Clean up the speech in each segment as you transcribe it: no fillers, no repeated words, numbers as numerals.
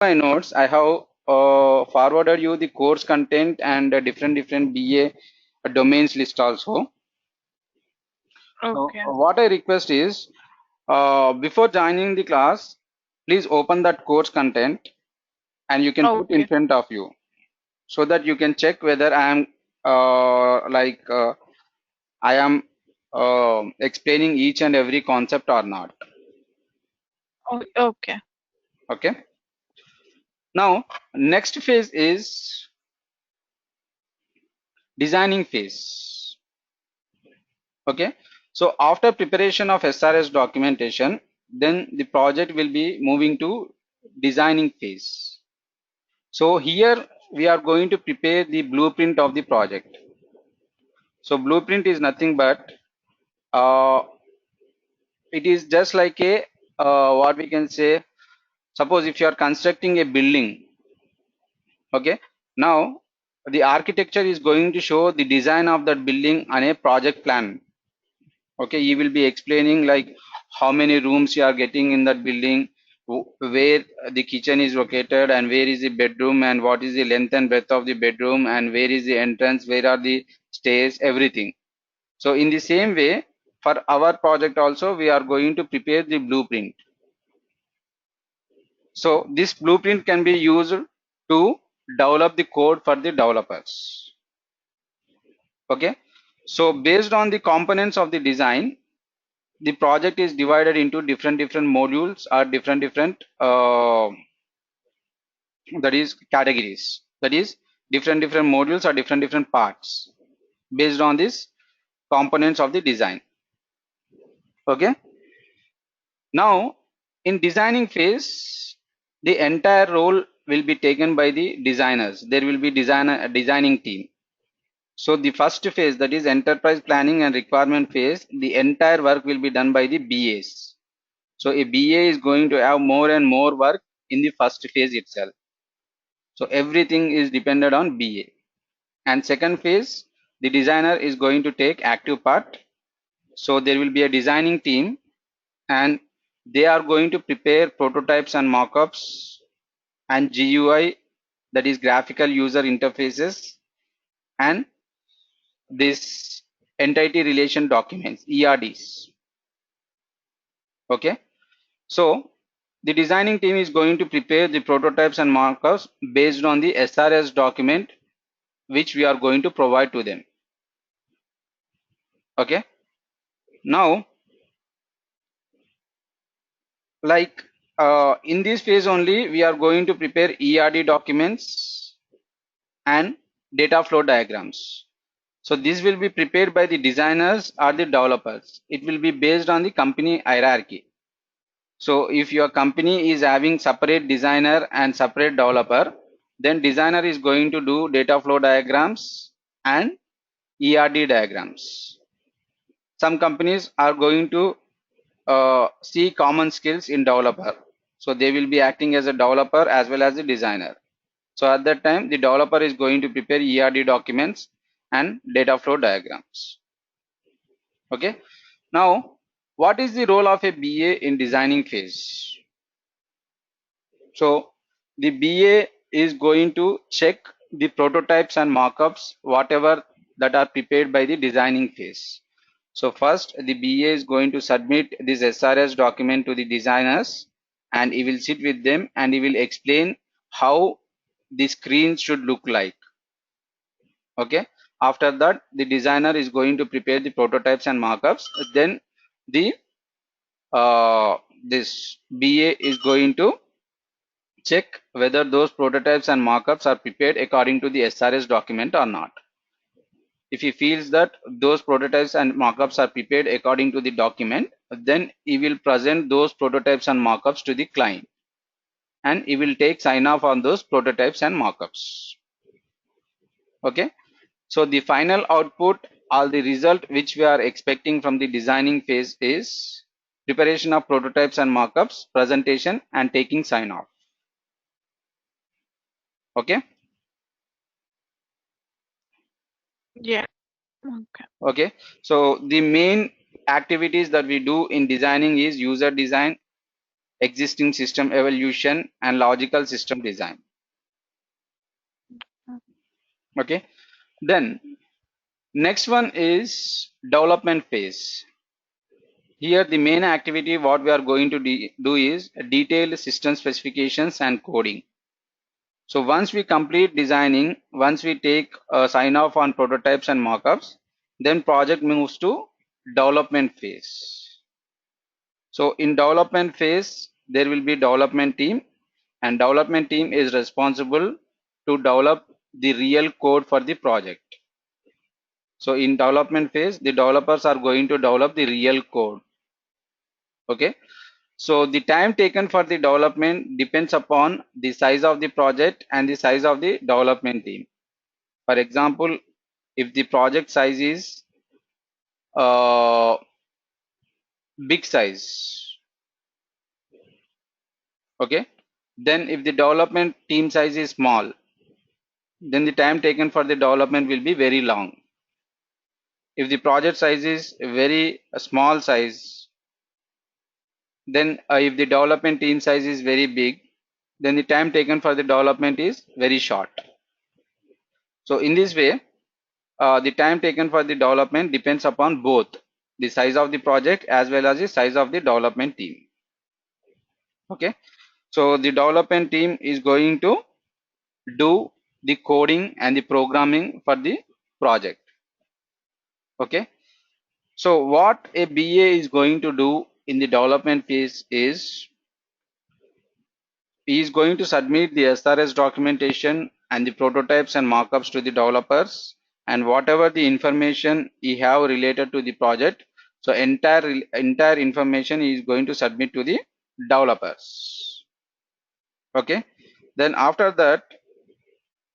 My notes, I have forwarded you the course content and different BA domains list also. So Okay. what I request is, before joining the class, please open that course content and you can put in Okay. front of you so that you can check whether I am I am explaining each and every concept or not. Okay. Okay. Now, next phase is designing phase. Okay. So after preparation of SRS documentation, then the project will be moving to designing phase. So here we are going to prepare the blueprint of the project. So blueprint is nothing but uh, it is just like a what we can say. Suppose if you are constructing a building, okay. Now the architecture is going to show the design of that building on a project plan. Okay, you will be explaining like how many rooms you are getting in that building, where the kitchen is located, and where is the bedroom, and what is the length and breadth of the bedroom, and where is the entrance, where are the stairs, everything. So in the same way, for our project also, we are going to prepare the blueprint. So this blueprint can be used to develop the code for the developers. Okay. So based on the components of the design, the project is divided into different modules or different that is categories, that is different modules or different parts based on these components of the design. Okay. Now in designing phase, the entire role will be taken by the designers. There will be designing team. So the first phase, that is enterprise planning and requirement phase, the entire work will be done by the BAs. So a BA is going to have more and more work in the first phase itself. So everything is dependent on BA. And second phase, the designer is going to take active part. So there will be a designing team and they are going to prepare prototypes and mockups and GUI, that is graphical user interfaces, and this entity relation documents, ERDs. Okay. So the designing team is going to prepare the prototypes and markups based on the SRS document which we are going to provide to them. Okay. Now, like in this phase only, we are going to prepare ERD documents and data flow diagrams. So this will be prepared by the designers or the developers. It will be based on the company hierarchy. So if your company is having separate designer and separate developer, then designer is going to do data flow diagrams and ERD diagrams. Some companies are going to see common skills in developer. So they will be acting as a developer as well as a designer. So at that time, the developer is going to prepare ERD documents and data flow diagrams. Okay. Now, what is the role of a BA in designing phase? So the BA is going to check the prototypes and mockups, whatever that are prepared by the designing phase. So first the BA is going to submit this SRS document to the designers and he will sit with them and he will explain how the screen should look like. Okay. After that, the designer is going to prepare the prototypes and markups. Then the this BA is going to check whether those prototypes and markups are prepared according to the SRS document or not. If he feels that those prototypes and markups are prepared according to the document, then he will present those prototypes and markups to the client and he will take sign off on those prototypes and markups. Okay. So the final output or the result which we are expecting from the designing phase is preparation of prototypes and markups, presentation and taking sign off. Okay. Yeah. Okay. Okay. So the main activities that we do in designing is user design, existing system evolution, and logical system design. Okay. Then next one is development phase. Here the main activity what we are going to do is detailed system specifications and coding. So once we complete designing, once we take a sign off on prototypes and mockups, then project moves to development phase. So in development phase, there will be development team, and development team is responsible to develop the real code for the project. So in development phase, the developers are going to develop the real code. Okay. So the time taken for the development depends upon the size of the project and the size of the development team. For example, if the project size is uh, big size, okay, then if the development team size is small, then the time taken for the development will be very long. If the project size is very small size, then if the development team size is very big, then the time taken for the development is very short. So in this way, the time taken for the development depends upon both the size of the project as well as the size of the development team. Okay, so the development team is going to do the coding and the programming for the project. Okay, so what a BA is going to do in the development phase is he is going to submit the SRS documentation and the prototypes and markups to the developers, and whatever the information he have related to the project, so entire information he is going to submit to the developers. Okay, then after that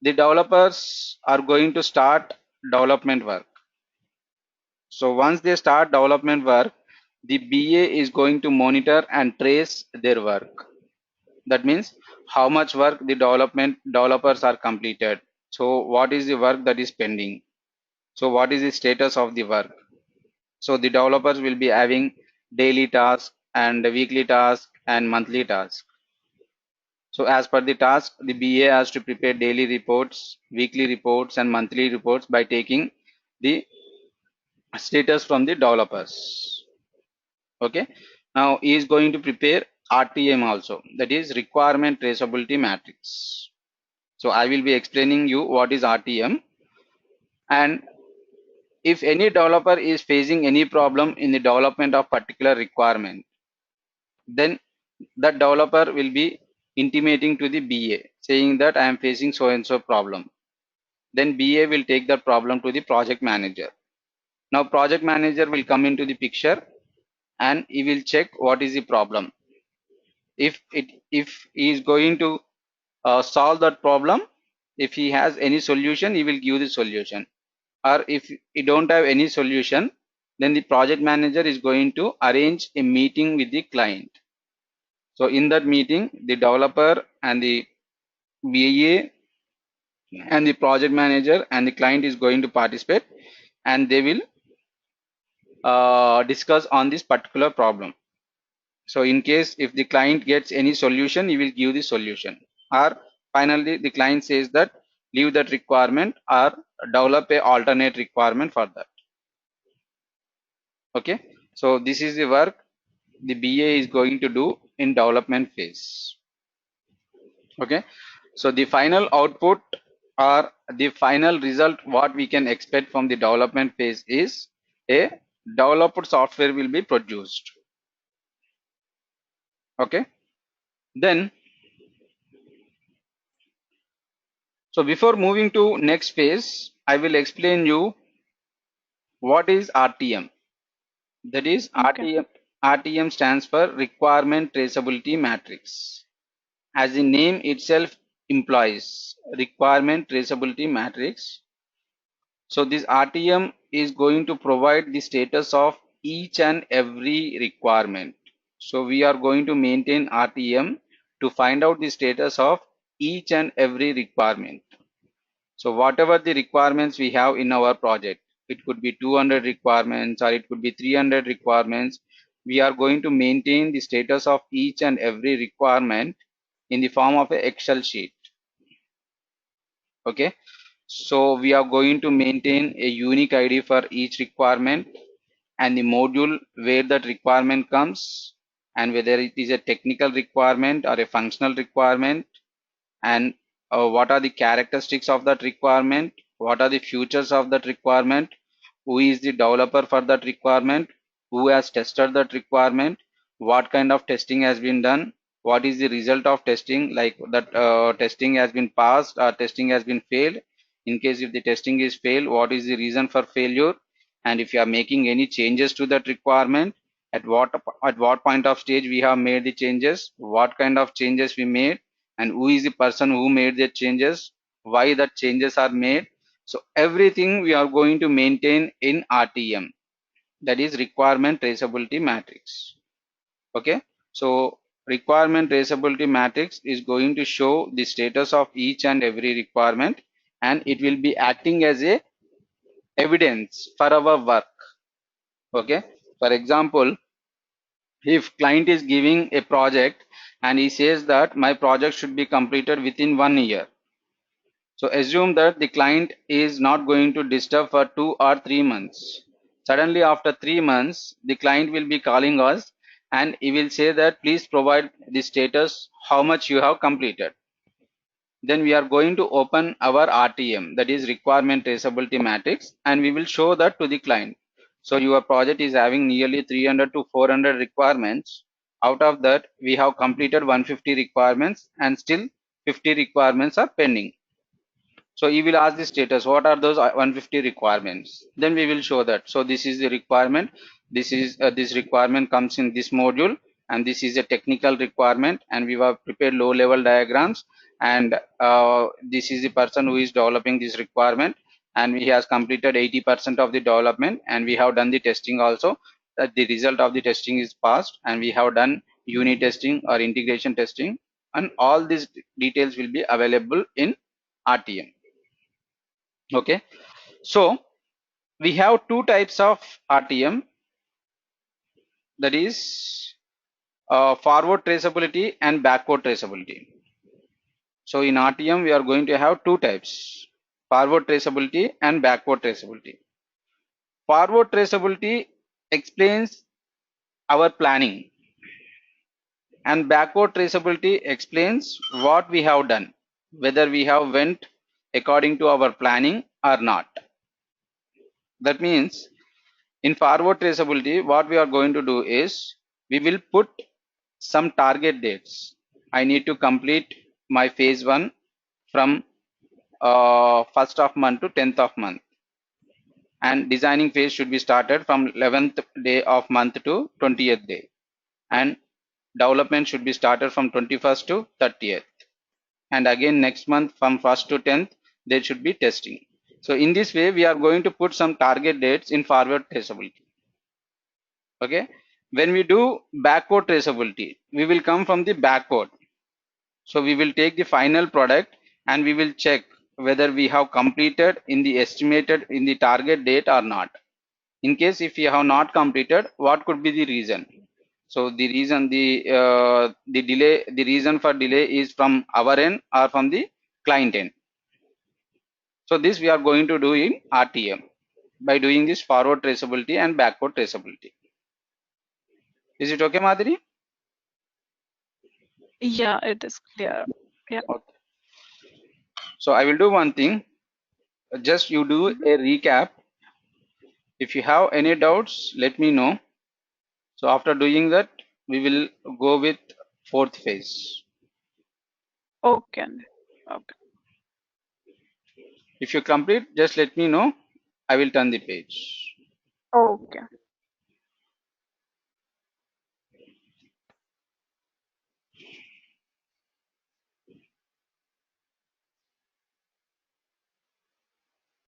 the developers are going to start development work. So once they start development work, the BA is going to monitor and trace their work. That means how much work the developers are completed. So what is the work that is pending? So what is the status of the work? So the developers will be having daily task and weekly task and monthly task. So as per the task, the BA has to prepare daily reports, weekly reports and monthly reports by taking the status from the developers. Okay. Now he is going to prepare RTM also, that is requirement traceability matrix. So I will be explaining you what is RTM, and if any developer is facing any problem in the development of particular requirement, then that developer will be intimating to the BA saying that I am facing so and so problem. Then BA will take that problem to the project manager. Now project manager will come into the picture and he will check what is the problem. If he is going to solve that problem, if he has any solution, he will give the solution. Or if you don't have any solution, then the project manager is going to arrange a meeting with the client. So in that meeting, the developer and the BA and the project manager and the client is going to participate, and they will discuss on this particular problem. So in case if the client gets any solution, he will give the solution, or finally the client says that leave that requirement or develop a alternate requirement for that. Okay, so this is the work the BA is going to do in development phase. Okay, so the final output or the final result what we can expect from the development phase is a developed software will be produced. Okay, then so before moving to next phase, I will explain you what is RTM. That is Okay. RTM stands for requirement traceability matrix. As the name itself implies, requirement traceability matrix. So this RTM is going to provide the status of each and every requirement. So we are going to maintain RTM to find out the status of each and every requirement. So whatever the requirements we have in our project, it could be 200 requirements or it could be 300 requirements. we are going to maintain the status of each and every requirement in the form of an Excel sheet. Okay, so we are going to maintain a unique ID for each requirement and the module where that requirement comes, and whether it is a technical requirement or a functional requirement, and what are the characteristics of that requirement, what are the features of that requirement, who is the developer for that requirement, who has tested that requirement, what kind of testing has been done, what is the result of testing, like that testing has been passed or testing has been failed. In case if the testing is failed, what is the reason for failure, and if you are making any changes to that requirement, at what point of stage we have made the changes, what kind of changes we made, and who is the person who made the changes, why the changes are made. So everything we are going to maintain in RTM, that is requirement traceability matrix. Okay, so requirement traceability matrix is going to show the status of each and every requirement, and it will be acting as a evidence for our work. Okay, for example, if client is giving a project and he says that my project should be completed within 1 year, so assume that the client is not going to disturb for 2 or 3 months. Suddenly after 3 months, the client will be calling us and he will say that please provide the status, how much you have completed. Then we are going to open our RTM, that is requirement traceability matrix, and we will show that to the client. So your project is having nearly 300 to 400 requirements. Out of that, we have completed 150 requirements and still 50 requirements are pending. So you will ask the status, what are those 150 requirements? Then we will show that. So this is the requirement. This requirement comes in this module, and this is a technical requirement, and we have prepared low level diagrams, and this is the person who is developing this requirement, and he has completed 80% of the development, and we have done the testing also. That the result of the testing is passed, and we have done unit testing or integration testing, and all these details will be available in RTM. Okay, so we have two types of RTM, that is forward traceability and backward traceability. So in RTM we are going to have two types, forward traceability and backward traceability. Forward traceability explains our planning, and backward traceability explains what we have done, whether we have went according to our planning or not. That means in forward traceability, what we are going to do is we will put some target dates. I need to complete my phase 1 from 1st of month to 10th of month, and designing phase should be started from 11th day of month to 20th day, and development should be started from 21st to 30th, and again next month from 1st to 10th there should be testing. So in this way we are going to put some target dates in forward traceability. Okay, when we do backward traceability, we will come from the backward. So we will take the final product and we will check whether we have completed in the estimated in the target date or not. In case if you have not completed, what could be the reason? So the reason, the delay, the reason for delay is from our end or from the client end. So this we are going to do in RTM by doing this forward traceability and backward traceability. Is it okay, Madhuri? Yeah, it is clear. Yeah. Okay. So I will do one thing. Just you do Mhm. a recap. If you have any doubts, let me know. So after doing that, we will go with fourth phase. Okay. Okay. If you complete, just let me know. I will turn the page. Okay.